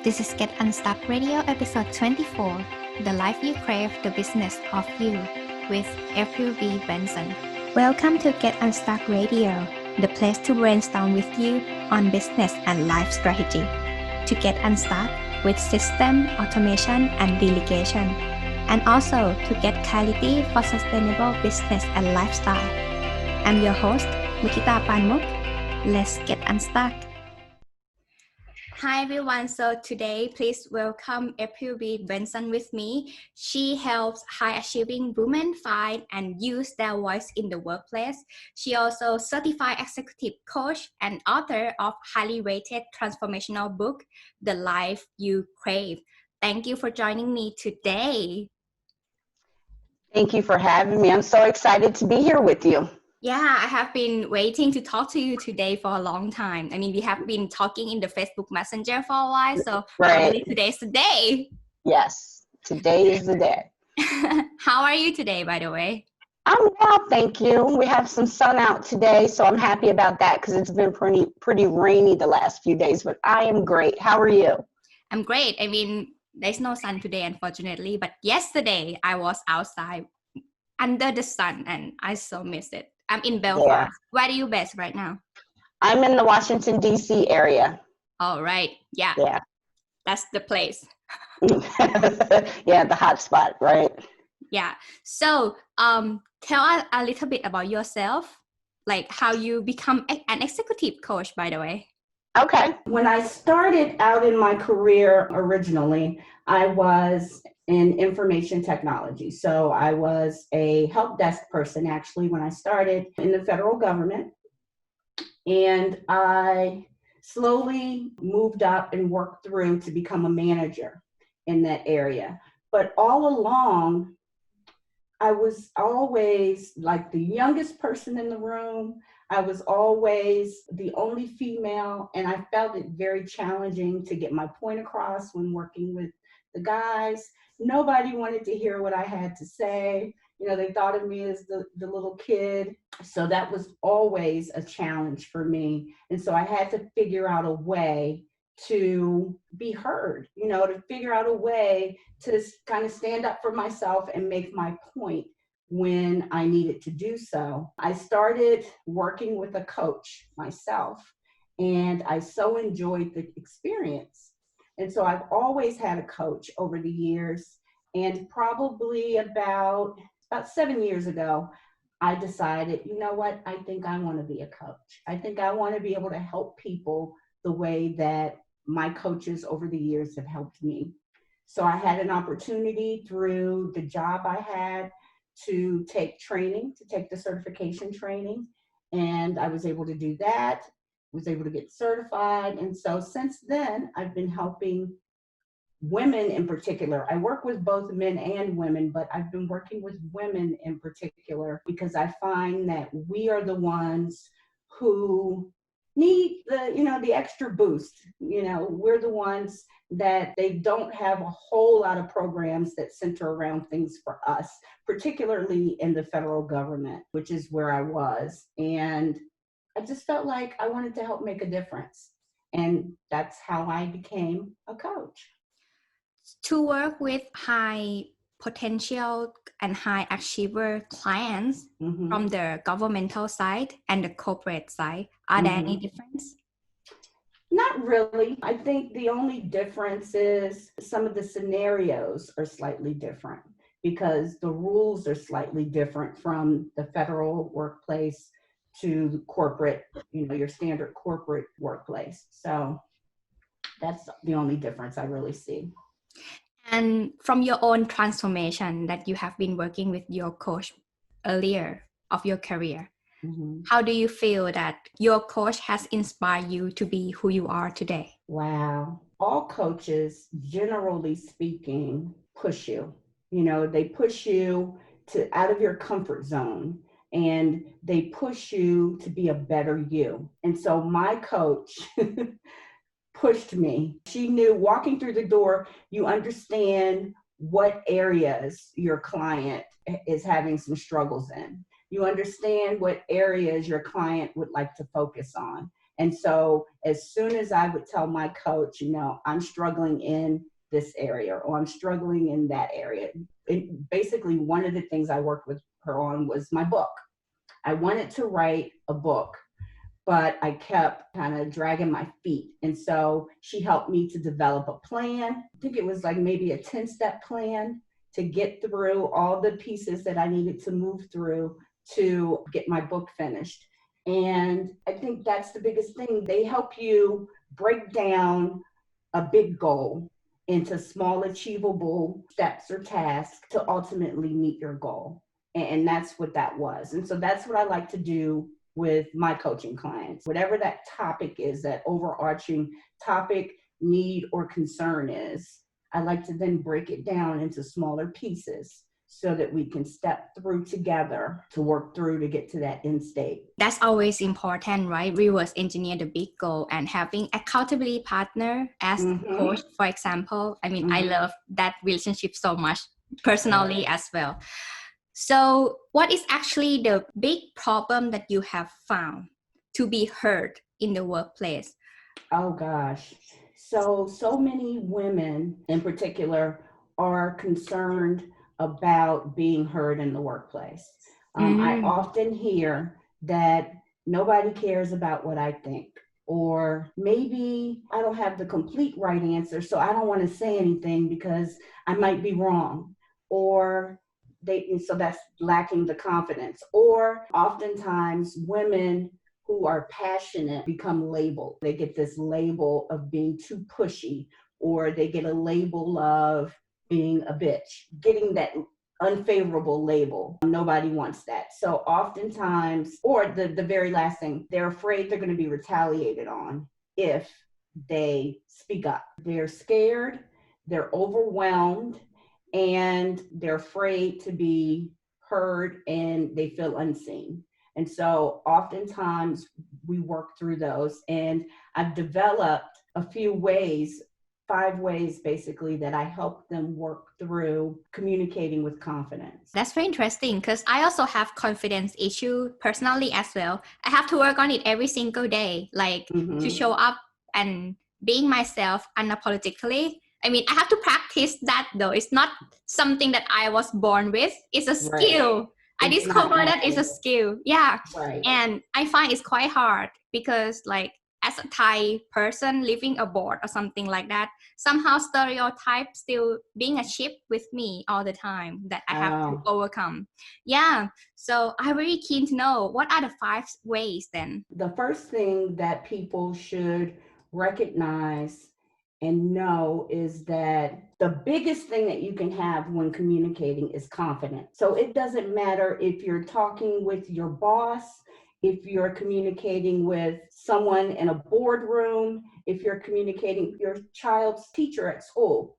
This is Get Unstuck Radio episode 24, The Life You Crave, the Business of You, with Benson. Welcome to Get Unstuck Radio, the place to brainstorm with you on business and life strategy. To get unstuck with system, automation, and delegation. And also to get clarity for sustainable business and lifestyle. I'm your host, Mutita Panmook. Let's get unstuck. Hi everyone, so today please welcome Benson with me. She helps high-achieving women find and use their voice in the workplace. She also certified executive coach and author of highly rated transformational book, The Life You Crave. Thank you for joining me today. Thank you for having me. I'm so excited to be here with you. Yeah, I have been waiting to talk to you today for a long time. I mean, we have been talking in the Facebook Messenger for a while, so probably today's the day. Yes, today is the day. How are you today, by the way? I'm well, thank you. We have some sun out today, so I'm happy about that because it's been pretty rainy the last few days, but I am great. How are you? I'm great. I mean, there's no sun today, unfortunately, but yesterday I was outside under the sun and I so missed it. I'm in Belfast. Yeah. Where are you based right now? I'm in the Washington, D.C. area. All right. Yeah. That's the place. Yeah, the hot spot, right? Yeah. So tell us a little bit about yourself, like how you become an executive coach, by the way. Okay. When I started out in my career originally, I was in information technology. So I was a help desk person actually when I started in the federal government. And I slowly moved up and worked through to become a manager in that area. But all along, I was always like the youngest person in the room. I was always the only female, and I felt it very challenging to get my point across when working with the guys. Nobody wanted to hear what I had to say. You know, they thought of me as the little kid. So that was always a challenge for me. And so I had to figure out a way to be heard, you know, to figure out a way to kind of stand up for myself and make my point when I needed to do so. I started working with a coach myself, and I so enjoyed the experience. And so I've always had a coach over the years, and probably about 7 years ago, I decided, you know what, I think I want to be a coach. I think I want to be able to help people the way that my coaches over the years have helped me. So I had an opportunity through the job I had to take training, to take the certification training. And I was able to do that, was able to get certified. And so since then, I've been helping women in particular. I work with both men and women, but I've been working with women in particular because I find that we are the ones who need the extra boost. You know, we're the ones that they don't have a whole lot of programs that center around things for us, particularly in the federal government, which is where I was. And I just felt like I wanted to help make a difference. And that's how I became a coach. To work with high potential and high achiever clients from the governmental side and the corporate side, are there any difference? Not really. I think the only difference is some of the scenarios are slightly different because the rules are slightly different from the federal workplace to the corporate, your standard corporate workplace. So that's the only difference I really see. And from your own transformation that you have been working with your coach earlier of your career, how do you feel that your coach has inspired you to be who you are today? Wow. All coaches, generally speaking, push you. You know, they push you to out of your comfort zone, and they push you to be a better you. And so my coach pushed me. She knew walking through the door, you understand what areas your client is having some struggles in. You understand what areas your client would like to focus on. And so as soon as I would tell my coach, I'm struggling in this area or I'm struggling in that area, basically one of the things I worked with her on was my book. I wanted to write a book, but I kept kind of dragging my feet. And so she helped me to develop a plan. I think it was like maybe a 10-step plan to get through all the pieces that I needed to move through to get my book finished. And I think that's the biggest thing. They help you break down a big goal into small achievable steps or tasks to ultimately meet your goal. And that's what that was. And so that's what I like to do with my coaching clients. Whatever that topic is, that overarching topic, need, or concern is, I like to then break it down into smaller pieces so that we can step through together to work through to get to that end state. That's always important, right? Reverse engineer the big goal and having accountability partner as coach, for example. I mean, I love that relationship so much personally as well. So what is actually the big problem that you have found to be heard in the workplace? Oh gosh. So many women in particular are concerned about being heard in the workplace. I often hear that nobody cares about what I think, or maybe I don't have the complete right answer, so I don't want to say anything because I might be wrong, or so that's lacking the confidence. Or oftentimes women who are passionate become labeled. They get this label of being too pushy, or they get a label of being a bitch, getting that unfavorable label. Nobody wants that. So oftentimes, or the very last thing, they're afraid they're going to be retaliated on if they speak up. They're scared, they're overwhelmed, and they're afraid to be heard, and they feel unseen. And so oftentimes we work through those, and I've developed a few ways, 5 ways basically, that I help them work through communicating with confidence. That's very interesting because I also have confidence issue personally as well. I have to work on it every single day, like to show up and being myself unapologetically. I mean, I have to practice that though. It's not something that I was born with. It's a skill. Right. I discovered that it's a skill. Yeah. Right. And I find it's quite hard because like as a Thai person living abroad or something like that, somehow stereotypes still being a chip with me all the time that I have to overcome. Yeah. So I'm really keen to know, what are the 5 ways then? The first thing that people should recognize and know is that the biggest thing that you can have when communicating is confidence. So it doesn't matter if you're talking with your boss, if you're communicating with someone in a boardroom, if you're communicating with your child's teacher at school.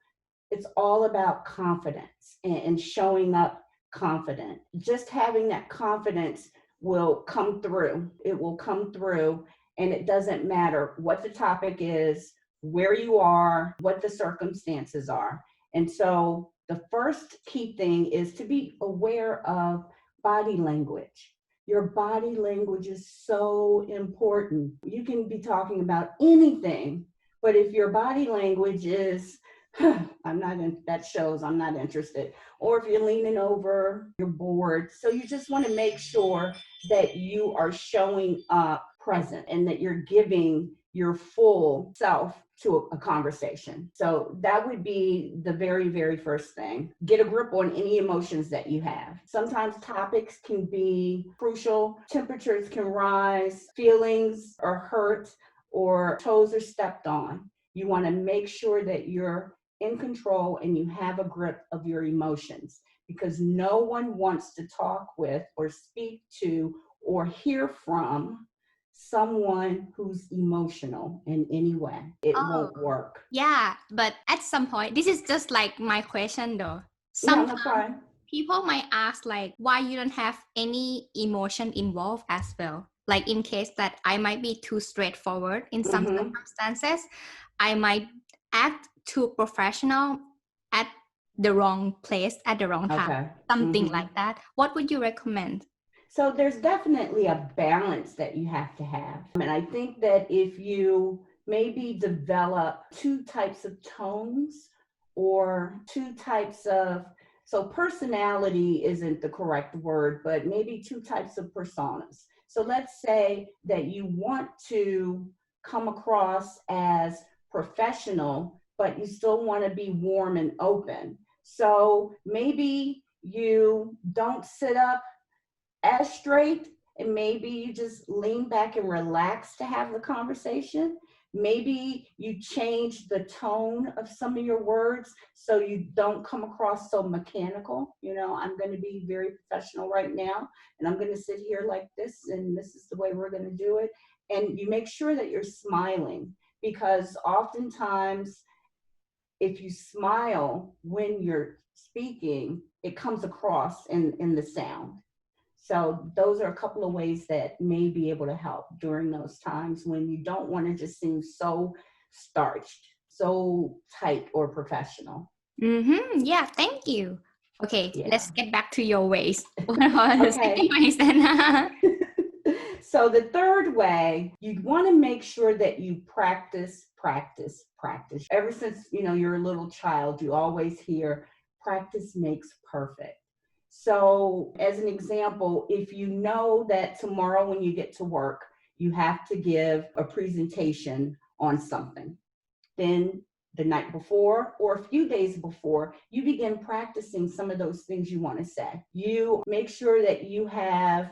It's all about confidence and showing up confident. Just having that confidence will come through. It will come through, and it doesn't matter what the topic is, where you are, what the circumstances are. And so the first key thing is to be aware of body language. Your body language is so important. You can be talking about anything, but if your body language is, that shows I'm not interested. Or if you're leaning over, you're bored. So you just want to make sure that you are showing up present and that you're giving your full self to a conversation. So that would be the very, very first thing. Get a grip on any emotions that you have. Sometimes topics can be crucial. Temperatures can rise, feelings are hurt, or toes are stepped on. You want to make sure that you're in control and you have a grip of your emotions, because no one wants to talk with or speak to or hear from someone who's emotional in any way. It won't work. Yeah, but at some point, this is just like my question though. Sometimes people might ask like, why you don't have any emotion involved as well? Like in case that I might be too straightforward in some circumstances, I might act too professional at the wrong place at the wrong time, something like that. What would you recommend? So there's definitely a balance that you have to have. And I think that if you maybe develop two types of tones or two types of, so personality isn't the correct word, but maybe two types of personas. So let's say that you want to come across as professional, but you still want to be warm and open. So maybe you don't sit up as straight, and maybe you just lean back and relax to have the conversation. Maybe you change the tone of some of your words so you don't come across so mechanical. I'm going to be very professional right now, and I'm going to sit here like this, and this is the way we're going to do it. And you make sure that you're smiling, because oftentimes if you smile when you're speaking, it comes across in the sound. So those are a couple of ways that may be able to help during those times when you don't want to just seem so starched, so tight or professional. Yeah, thank you. Okay, Yeah. let's get back to your ways. What are the Okay. second ways then? So the third way, you want to make sure that you practice. Ever since, you're a little child, you always hear practice makes perfect. So as an example, if you know that tomorrow when you get to work, you have to give a presentation on something, then the night before or a few days before, you begin practicing some of those things you want to say. You make sure that you have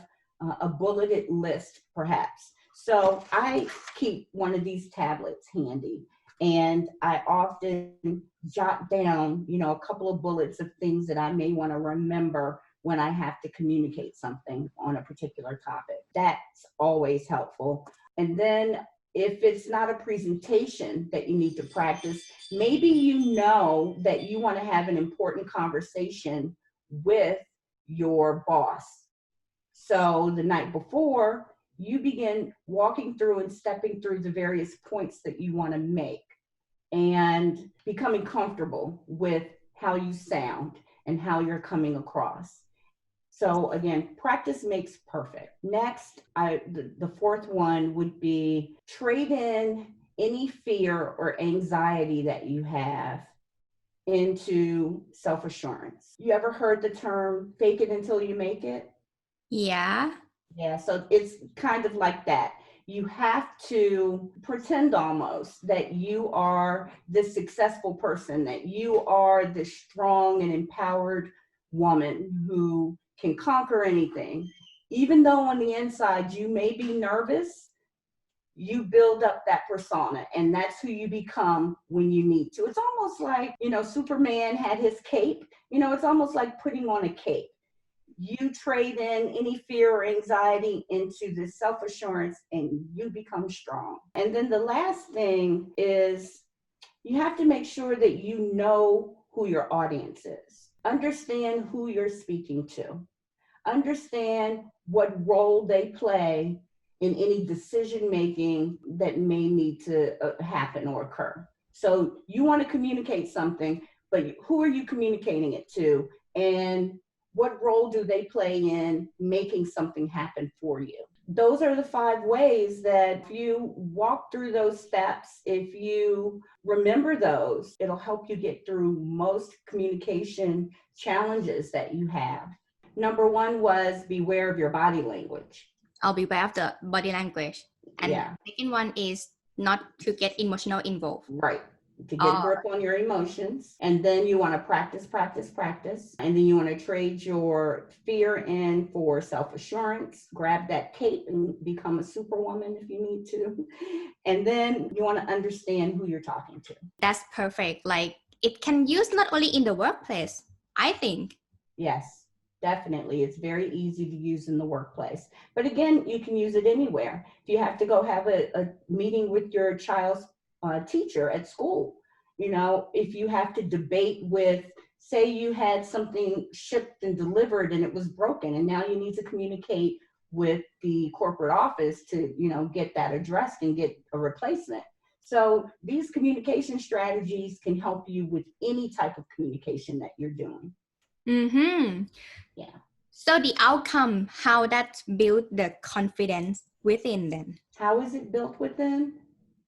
a bulleted list, perhaps. So I keep one of these tablets handy, and I often jot down, a couple of bullets of things that I may want to remember when I have to communicate something on a particular topic. That's always helpful. And then if it's not a presentation that you need to practice, maybe you know that you want to have an important conversation with your boss. So the night before, you begin walking through and stepping through the various points that you want to make and becoming comfortable with how you sound and how you're coming across. So again, practice makes perfect. Next, the fourth one would be trade in any fear or anxiety that you have into self-assurance. You ever heard the term fake it until you make it? Yeah. Yeah, so it's kind of like that. You have to pretend almost that you are this successful person, that you are this strong and empowered woman who can conquer anything. Even though on the inside you may be nervous, you build up that persona, and that's who you become when you need to. It's almost like, Superman had his cape. It's almost like putting on a cape. You trade in any fear or anxiety into the self-assurance and you become strong. And then the last thing is you have to make sure that you know who your audience is. Understand who you're speaking to. Understand what role they play in any decision making that may need to happen or occur. So you want to communicate something, but who are you communicating it to? And what role do they play in making something happen for you? Those are the 5 ways that if you walk through those steps, if you remember those, it'll help you get through most communication challenges that you have. Number 1 was beware of your body language. I'll be aware of the body language. And the second one is not to get emotional involved. Right. To get a grip on your emotions. And then you want to practice. And then you want to trade your fear in for self-assurance. Grab that cape and become a superwoman if you need to. And then you want to understand who you're talking to. That's perfect. Like it can use not only in the workplace, I think. Yes. Definitely. It's very easy to use in the workplace. But again, you can use it anywhere. If you have to go have a meeting with your child's teacher at school, if you have to debate with, say you had something shipped and delivered and it was broken and now you need to communicate with the corporate office to, get that addressed and get a replacement. So these communication strategies can help you with any type of communication that you're doing. Mm-hmm. Yeah. So the outcome, how that build the confidence within them. How is it built within?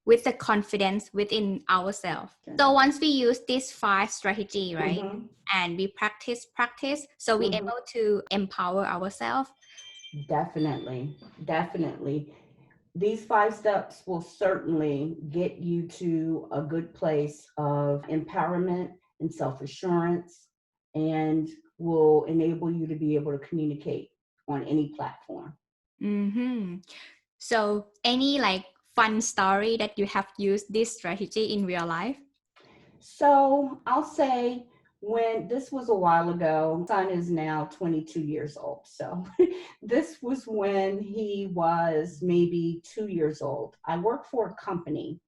With the confidence within ourselves. So once we use this 5 strategy, right? Mm-hmm. And we practice, so we're able to empower ourselves. Definitely. These 5 steps will certainly get you to a good place of empowerment and self-assurance, and will enable you to be able to communicate on any platform. So any like fun story that you have used this strategy in real life? So I'll say, when this was a while ago, my son is now 22 years old. So this was when he was maybe 2 years old. I worked for a company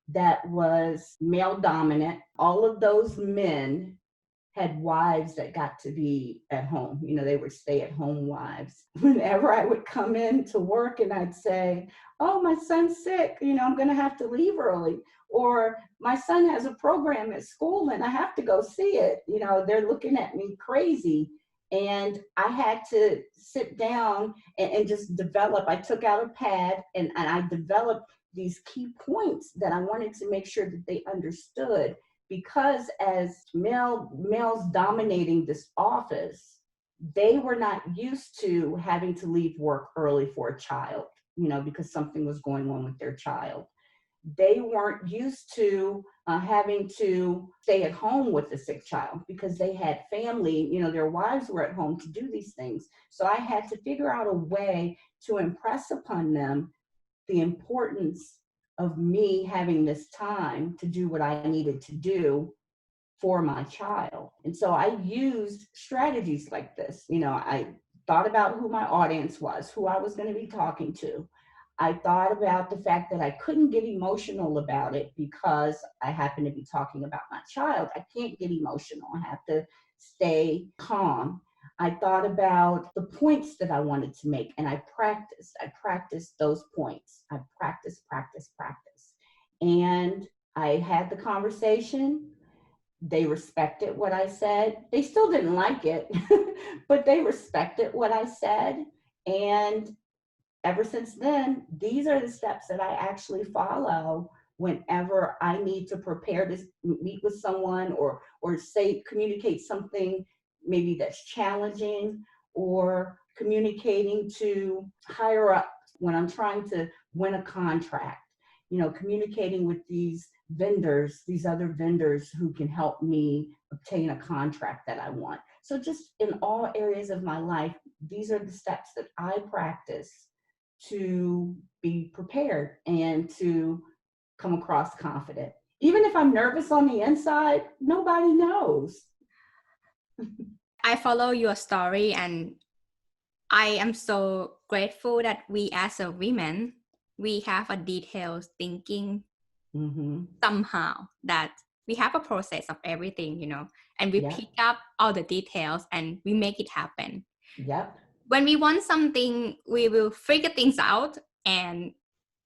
that was male dominant. All of those men had wives that got to be at home. They were stay-at-home wives. Whenever I would come in to work and I'd say, oh, my son's sick, I'm going to have to leave early. Or my son has a program at school and I have to go see it. They're looking at me crazy. And I had to sit down and just develop. I took out a pad and I developed these key points that I wanted to make sure that they understood. Because as males dominating this office, they were not used to having to leave work early for a child, because something was going on with their child. They weren't used to having to stay at home with a sick child because they had family, their wives were at home to do these things. So I had to figure out a way to impress upon them the importance of me having this time to do what I needed to do for my child. And so I used strategies like this. I thought about who my audience was, who I was going to be talking to. I thought about the fact that I couldn't get emotional about it because I happen to be talking about my child. I can't get emotional. I have to stay calm. I thought about the points that I wanted to make, and I practiced those points. I practiced. And I had the conversation. They respected what I said. They still didn't like it, but they respected what I said. And ever since then, these are the steps that I actually follow whenever I need to prepare to meet with someone or communicate something maybe that's challenging, or communicating to higher up when I'm trying to win a contract, communicating with these other vendors who can help me obtain a contract that I want. So just in all areas of my life, these are the steps that I practice to be prepared and to come across confident. Even if I'm nervous on the inside, nobody knows. I follow your story, and I am so grateful that we as a women, we have a detailed thinking somehow, that we have a process of everything, and we pick up all the details and we make it happen. Yep. When we want something, we will figure things out and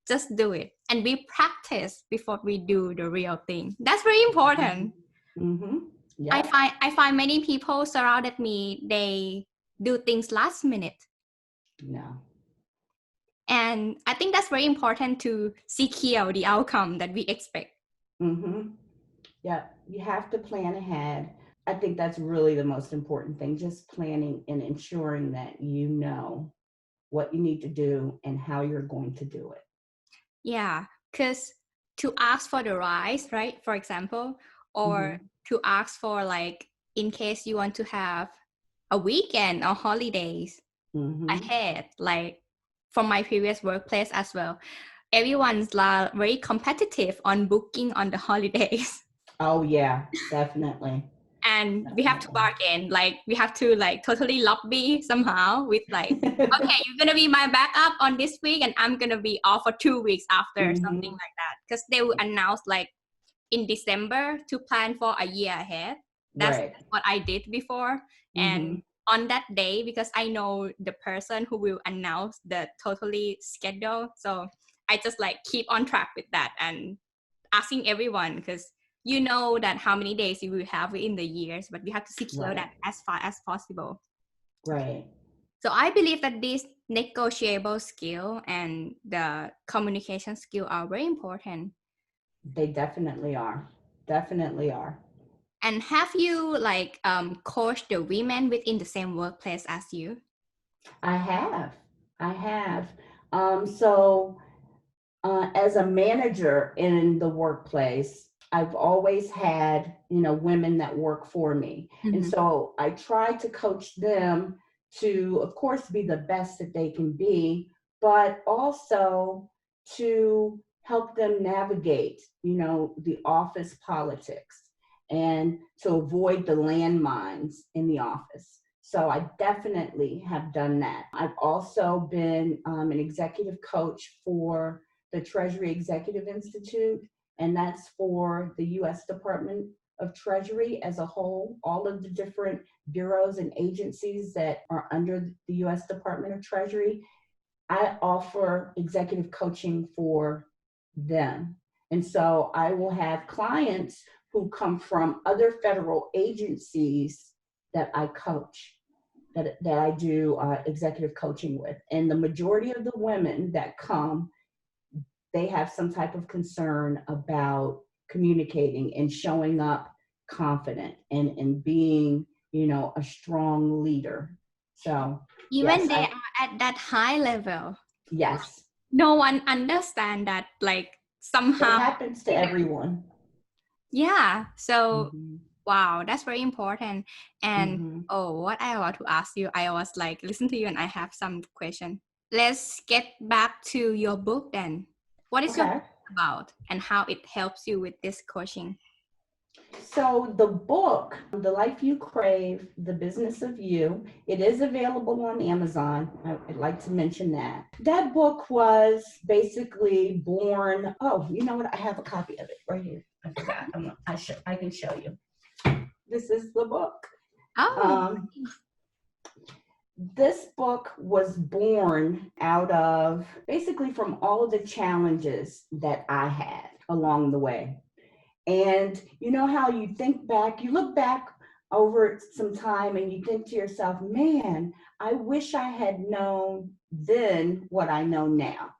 just do it. And we practice before we do the real thing. That's very important. Yep. I find many people surrounded me, they do things last minute. No. And I think that's very important to secure the outcome that we expect. Yeah, you have to plan ahead. I think that's really the most important thing, just planning and ensuring that you know what you need to do and how you're going to do it. Yeah, because to ask for the rise, right, for example, or to ask for, like, in case you want to have a weekend or holidays ahead, like from my previous workplace as well, everyone's very competitive on booking on the holidays. Oh yeah, definitely. And we have to bargain, like we have to like totally lobby somehow with like, okay, you're gonna be my backup on this week and I'm gonna be off for 2 weeks after, something like that, because they will announce like in December to plan for a year ahead. That's what I did before. And on that day, because I know the person who will announce the totally schedule, so I just like keep on track with that and asking everyone, because you know that how many days you will have in the years, but we have to secure that as far as possible. Right. So I believe that this negotiable skill and the communication skill are very important. They definitely are. Definitely are. And have you coached the women within the same workplace as you? I have. I have. So as a manager in the workplace, I've always had, women that work for me. And Mm-hmm. so I try to coach them to, of course, be the best that they can be, but also to help them navigate, the office politics and to avoid the landmines in the office. So I definitely have done that. I've also been an executive coach for the Treasury Executive Institute, and that's for the U.S. Department of Treasury as a whole, all of the different bureaus and agencies that are under the U.S. Department of Treasury. I offer executive coaching for them. And so I will have clients who come from other federal agencies that I coach, that I do executive coaching with. And the majority of the women that come, they have some type of concern about communicating and showing up confident and being, a strong leader. So Even yes, they are at that high level, yes, no one understand that it somehow. happens to everyone. Yeah. So Mm-hmm. wow, that's very important. And Mm-hmm. what I want to ask you, I was listen to you and I have some question. Let's get back to your book then. What is your Okay. book about and how it helps you with this coaching? So the book, The Life You Crave, The Business of You, it is available on Amazon. I'd like to mention that. That book was basically born. Oh, you know what? I have a copy of it right here. I forgot. I can show you. This is the book. Oh, Um, this book was born out of basically from all of the challenges that I had along the way. And you know how you think back, you look back over some time and you think to yourself, man, I wish I had known then what I know now.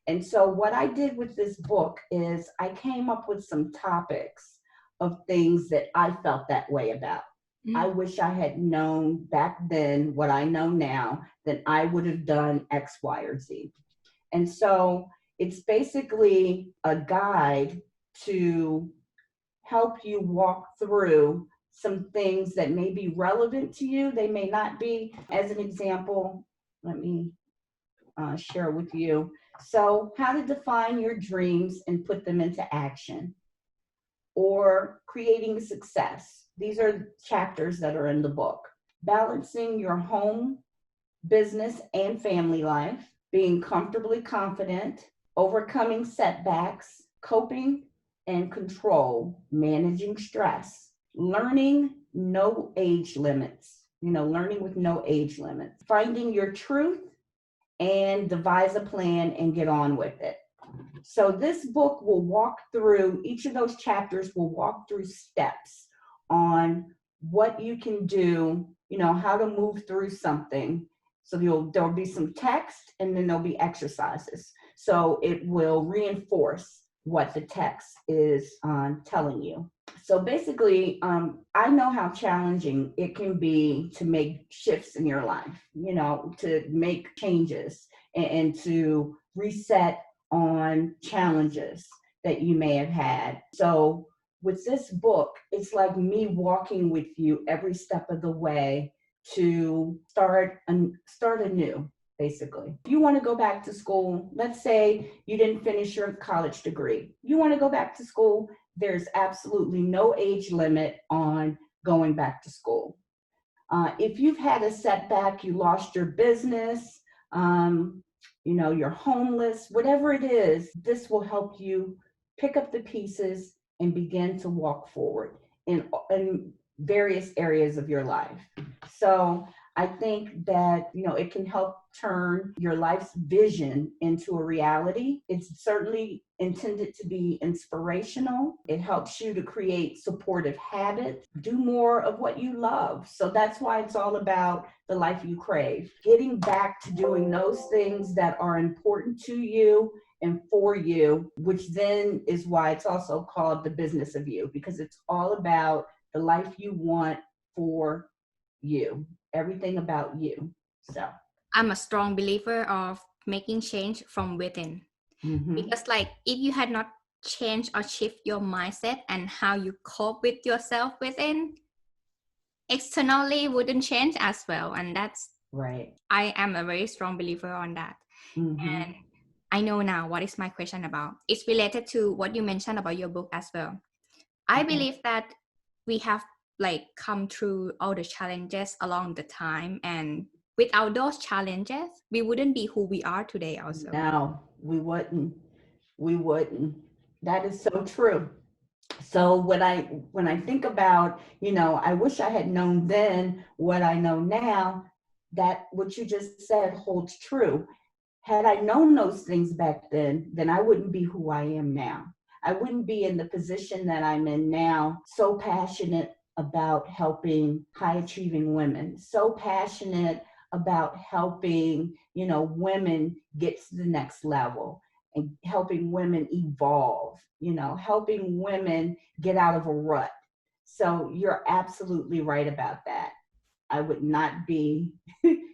And so what I did with this book is I came up with some topics of things that I felt that way about. I wish I had known back then what I know now, then I would have done X, Y, or Z. And so it's basically a guide to help you walk through some things that may be relevant to you. They may not be. As an example, let me share with you. So, how to define your dreams and put them into action, or creating success. These are chapters that are in the book. Balancing your home, business, and family life, being comfortably confident, overcoming setbacks, coping and control, managing stress, learning no age limits, learning with no age limits, finding your truth, and devise a plan and get on with it. So this book will walk through, each of those chapters will walk through steps on what you can do, how to move through something. So there'll be some text and then there'll be exercises. So it will reinforce what the text is telling you. So basically, I know how challenging it can be to make shifts in your life, to make changes and to reset on challenges that you may have had. So with this book, it's like me walking with you every step of the way to start anew, basically. If you want to go back to school, let's say you didn't finish your college degree, you want to go back to school, there's absolutely no age limit on going back to school. If you've had a setback, you lost your business, you're homeless, whatever it is, this will help you pick up the pieces and begin to walk forward in various areas of your life. So I think that, it can help turn your life's vision into a reality. It's certainly intended to be inspirational. It helps you to create supportive habits, do more of what you love. So that's why it's all about the life you crave. Getting back to doing those things that are important to you and for you, which then is why it's also called the business of you, because it's all about the life you want for you, everything about you. So I'm a strong believer of making change from within. Because like if you had not changed or shift your mindset and how you cope with yourself within, externally wouldn't change as well. And that's right. I am a very strong believer on that. And I know now what is my question about. It's related to what you mentioned about your book as well. I believe that we have like come through all the challenges along the time, and without those challenges, we wouldn't be who we are today also. No, we wouldn't. We wouldn't. That is so true. So when I think about, I wish I had known then what I know now, that what you just said holds true. Had I known those things back then I wouldn't be who I am now. I wouldn't be in the position that I'm in now, so passionate about helping high achieving women, so passionate about helping, women get to the next level and helping women evolve, helping women get out of a rut. So you're absolutely right about that. I would not be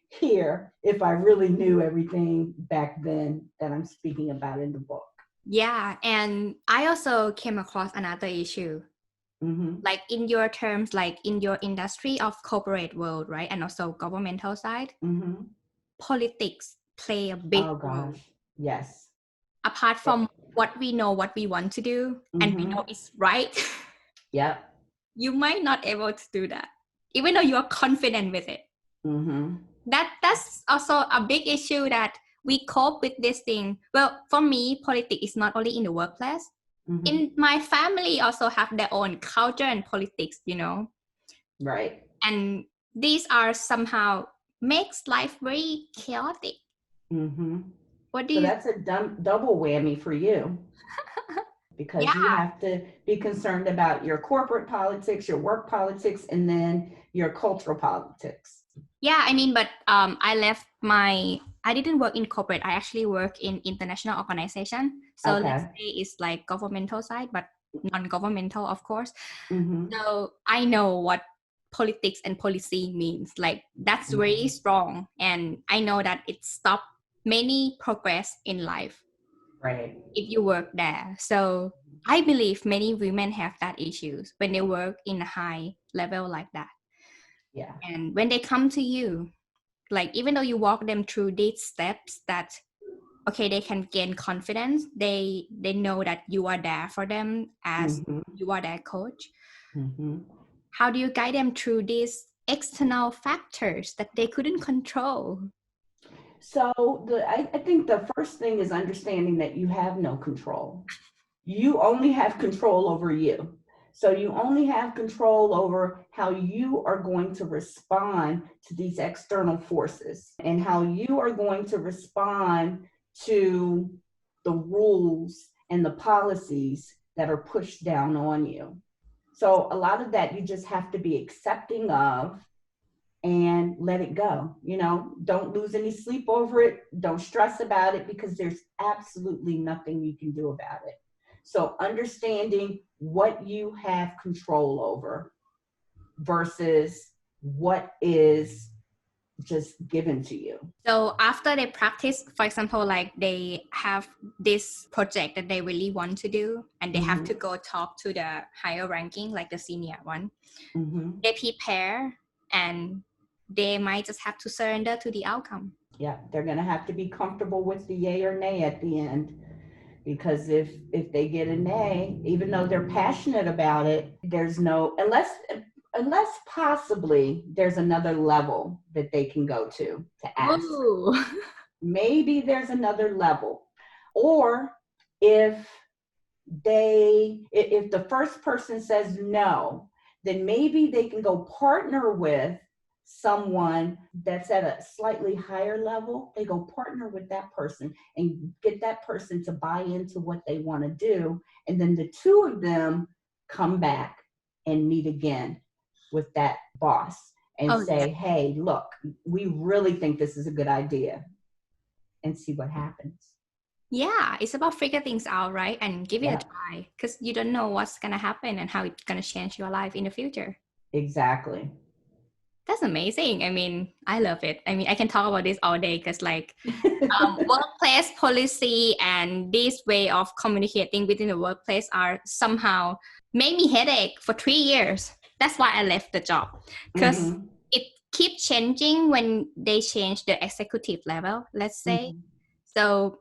here if I really knew everything back then that I'm speaking about in the book. Yeah, and I also came across another issue. Like in your terms, like in your industry of corporate world, right? And also governmental side, politics play a big role. Yes. Apart from what we know, what we want to do, and we know it's right. Yep. You might not able to do that, even though you're confident with it. That's also a big issue that we cope with this thing. Well, for me, politics is not only in the workplace. In my family also have their own culture and politics, Right. And these are somehow makes life very chaotic. What do so you? That's a double whammy for you. Because you have to be concerned about your corporate politics, your work politics, and then your cultural politics. Yeah, I mean, but I didn't work in corporate. I actually work in international organization. So let's say it's like governmental side, but non-governmental, of course. So I know what politics and policy means. Like that's very strong. And I know that it stopped many progress in life. Right. If you work there. So I believe many women have that issues when they work in a high level like that. Yeah. And when they come to you, like even though you walk them through these steps that okay, they can gain confidence, they know that you are there for them as you are their coach. How do you guide them through these external factors that they couldn't control? So I think the first thing is understanding that you have no control. You only have control over you. So you only have control over how you are going to respond to these external forces and how you are going to respond to the rules and the policies that are pushed down on you. So a lot of that you just have to be accepting of and let it go. Don't lose any sleep over it. Don't stress about it because there's absolutely nothing you can do about it. So understanding what you have control over versus what is just given to you. So after they practice, for example, like they have this project that they really want to do and they have to go talk to the higher ranking, like the senior one. They prepare and they might just have to surrender to the outcome. Yeah, they're going to have to be comfortable with the yay or nay at the end. Because if they get a nay, even though they're passionate about it, there's no, unless possibly there's another level that they can go to ask. Ooh. Maybe there's another level. Or if the first person says no, then maybe they can go partner with someone that's at a slightly higher level, they go partner with that person and get that person to buy into what they want to do. And then the two of them come back and meet again with that boss and say, hey, look, we really think this is a good idea, and see what happens. Yeah, it's about figure things out, right? And give it a try, because you don't know what's going to happen and how it's going to change your life in the future. Exactly. That's amazing. I mean, I love it. I mean, I can talk about this all day because workplace policy and this way of communicating within the workplace are somehow made me headache for 3 years. That's why I left the job, because it keeps changing when they change the executive level, let's say. So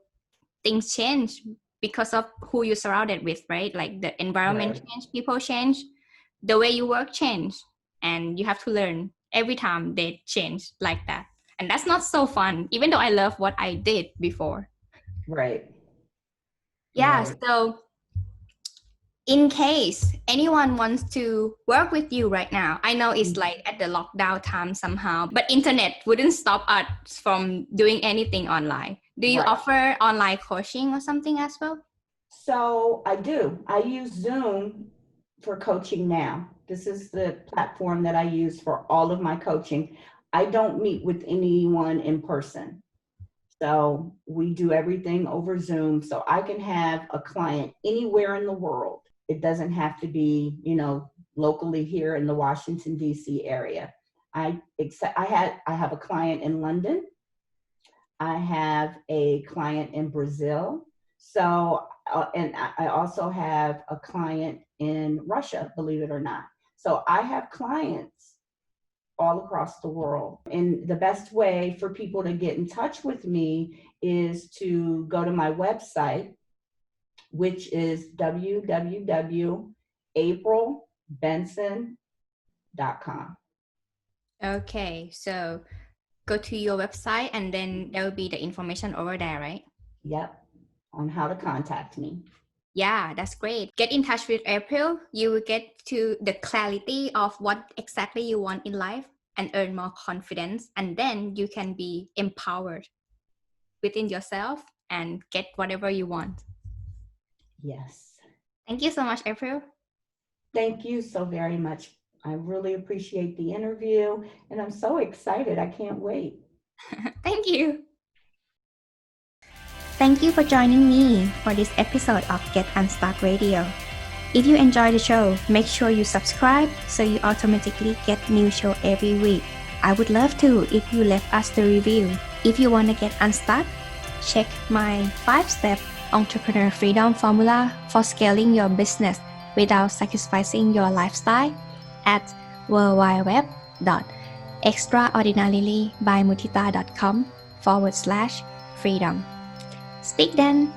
things change because of who you're surrounded with, right? Like the environment change, people change, the way you work change, and you have to learn every time they change like that. And that's not so fun, even though I love what I did before. Right. Yeah. Right. So in case anyone wants to work with you right now, I know it's like at the lockdown time somehow, but internet wouldn't stop us from doing anything online. Do you offer online coaching or something as well? So I do. I use Zoom for coaching now. This is the platform that I use for all of my coaching. I don't meet with anyone in person. So we do everything over Zoom. So I can have a client anywhere in the world. It doesn't have to be, locally here in the Washington, D.C. area. I have a client in London. I have a client in Brazil. So, and I also have a client in Russia, believe it or not. So I have clients all across the world. And the best way for people to get in touch with me is to go to my website, which is www.aprilbenson.com. Okay, so go to your website and then there will be the information over there, right? Yep, on how to contact me. Yeah, that's great. Get in touch with April. You will get to the clarity of what exactly you want in life and earn more confidence. And then you can be empowered within yourself and get whatever you want. Yes. Thank you so much, April. Thank you so very much. I really appreciate the interview and I'm so excited. I can't wait. Thank you. Thank you for joining me for this episode of Get Unstuck Radio. If you enjoy the show, make sure you subscribe so you automatically get new show every week. I would love to if you left us the review. If you want to get unstuck, check my 5-step entrepreneur freedom formula for scaling your business without sacrificing your lifestyle at worldwideweb.extraordinarylybymutita.com/freedom. Speak then.